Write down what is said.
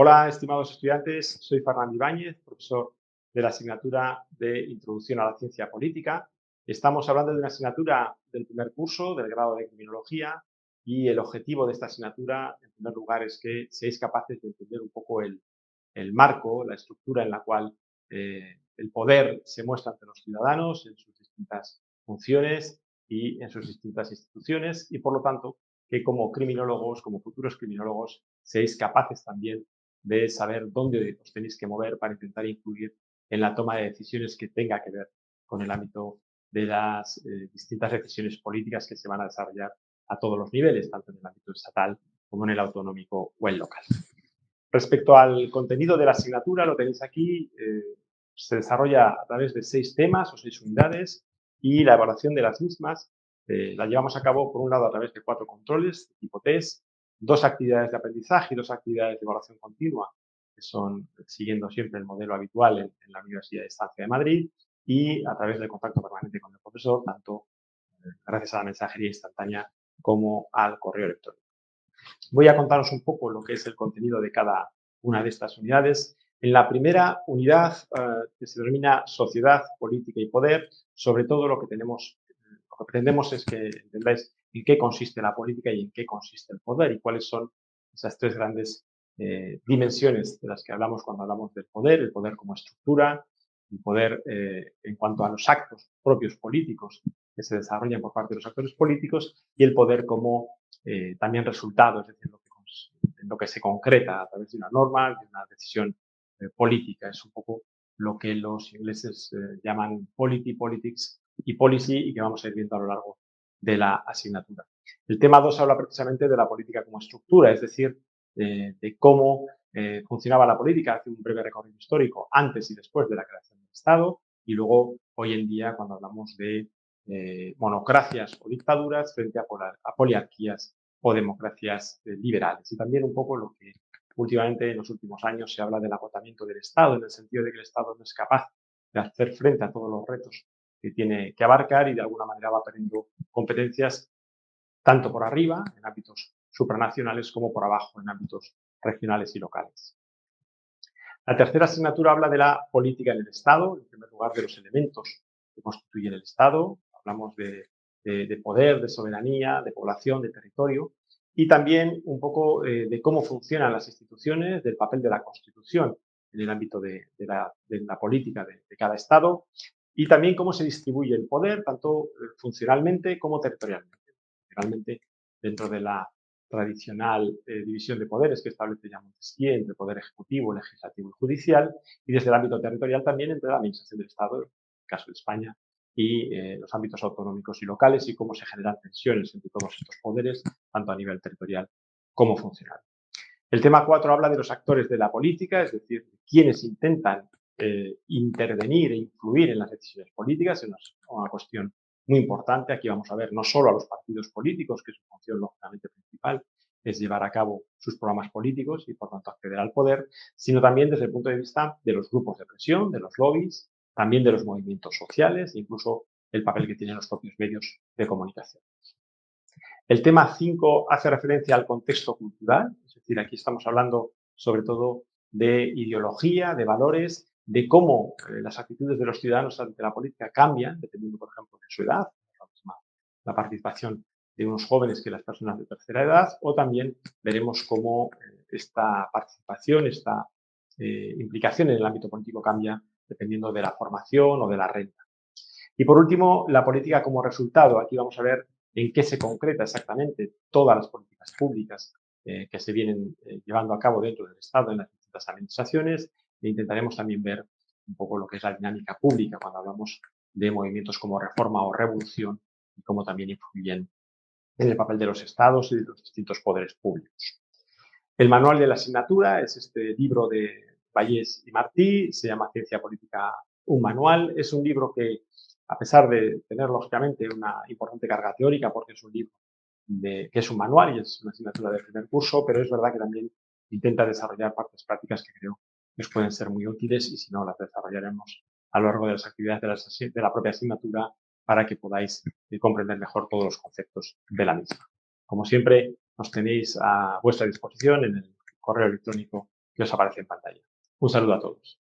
Hola, estimados estudiantes. Soy Fernando Ibáñez, profesor de la asignatura de Introducción a la Ciencia Política. Estamos hablando de una asignatura del primer curso del grado de Criminología y el objetivo de esta asignatura, en primer lugar, es que seáis capaces de entender un poco el marco, la estructura en la cual el poder se muestra ante los ciudadanos en sus distintas funciones y en sus distintas instituciones y, por lo tanto, que como criminólogos, como futuros criminólogos, seáis capaces también de saber dónde os tenéis que mover para intentar influir en la toma de decisiones que tenga que ver con el ámbito de las distintas decisiones políticas que se van a desarrollar a todos los niveles, tanto en el ámbito estatal como en el autonómico o el local. Respecto al contenido de la asignatura, lo tenéis aquí, se desarrolla a través de 6 temas o 6 unidades y la evaluación de las mismas la llevamos a cabo, por un lado, a través de 4 controles de tipo test, 2 actividades de aprendizaje y 2 actividades de evaluación continua, que son siguiendo siempre el modelo habitual en la Universidad de Estancia de Madrid y a través del contacto permanente con el profesor, tanto gracias a la mensajería instantánea como al correo electrónico. Voy a contaros un poco lo que es el contenido de cada una de estas unidades. En la primera unidad, que se denomina Sociedad, Política y Poder, sobre todo lo que pretendemos es que entendáis en qué consiste la política y en qué consiste el poder y cuáles son esas 3 grandes dimensiones de las que hablamos cuando hablamos del poder: el poder como estructura, el poder en cuanto a los actos propios políticos que se desarrollan por parte de los actores políticos y el poder como también resultado, es decir, en lo que se concreta a través de una norma, de una decisión política. Es un poco lo que los ingleses llaman polity, politics y policy y que vamos a ir viendo a lo largo de la asignatura. El tema 2 habla precisamente de la política como estructura, es decir, de cómo funcionaba la política, hace un breve recorrido histórico antes y después de la creación del Estado y luego hoy en día cuando hablamos de monocracias o dictaduras frente a poliarquías o democracias liberales. Y también un poco lo que últimamente en los últimos años se habla del agotamiento del Estado, en el sentido de que el Estado no es capaz de hacer frente a todos los retos que tiene que abarcar y de alguna manera va perdiendo competencias tanto por arriba, en ámbitos supranacionales, como por abajo, en ámbitos regionales y locales. La tercera asignatura habla de la política en el Estado, en primer lugar de los elementos que constituyen el Estado. Hablamos de poder, de soberanía, de población, de territorio y también un poco de cómo funcionan las instituciones, del papel de la Constitución en el ámbito de la política de cada Estado y también cómo se distribuye el poder, tanto funcionalmente como territorialmente. Realmente, dentro de la tradicional división de poderes que establece ya Montesquieu entre poder ejecutivo, legislativo y judicial, y desde el ámbito territorial también entre la administración del Estado, en el caso de España, y los ámbitos autonómicos y locales y cómo se generan tensiones entre todos estos poderes, tanto a nivel territorial como funcional. El tema 4 habla de los actores de la política, es decir, quienes intentan intervenir e influir en las decisiones políticas, es una cuestión muy importante. Aquí vamos a ver no solo a los partidos políticos, que su función lógicamente principal es llevar a cabo sus programas políticos y, por tanto, acceder al poder, sino también desde el punto de vista de los grupos de presión, de los lobbies, también de los movimientos sociales e incluso el papel que tienen los propios medios de comunicación. El tema 5 hace referencia al contexto cultural, es decir, aquí estamos hablando sobre todo de ideología, de valores, de cómo las actitudes de los ciudadanos ante la política cambian, dependiendo, por ejemplo, de su edad, la participación de unos jóvenes que las personas de tercera edad, o también veremos cómo esta participación, esta implicación en el ámbito político cambia dependiendo de la formación o de la renta. Y por último, la política como resultado. Aquí vamos a ver en qué se concreta exactamente todas las políticas públicas que se vienen llevando a cabo dentro del Estado en las distintas administraciones e intentaremos también ver un poco lo que es la dinámica pública cuando hablamos de movimientos como reforma o revolución y cómo también influyen en el papel de los Estados y de los distintos poderes públicos. El manual de la asignatura es este libro de Vallés y Martí, se llama Ciencia Política, un manual. Es un libro que, a pesar de tener lógicamente una importante carga teórica, porque es un libro que es un manual y es una asignatura de primer curso, pero es verdad que también intenta desarrollar partes prácticas que creo que os pueden ser muy útiles y si no las desarrollaremos a lo largo de las actividades de la propia asignatura para que podáis comprender mejor todos los conceptos de la misma. Como siempre, nos tenéis a vuestra disposición en el correo electrónico que os aparece en pantalla. Un saludo a todos.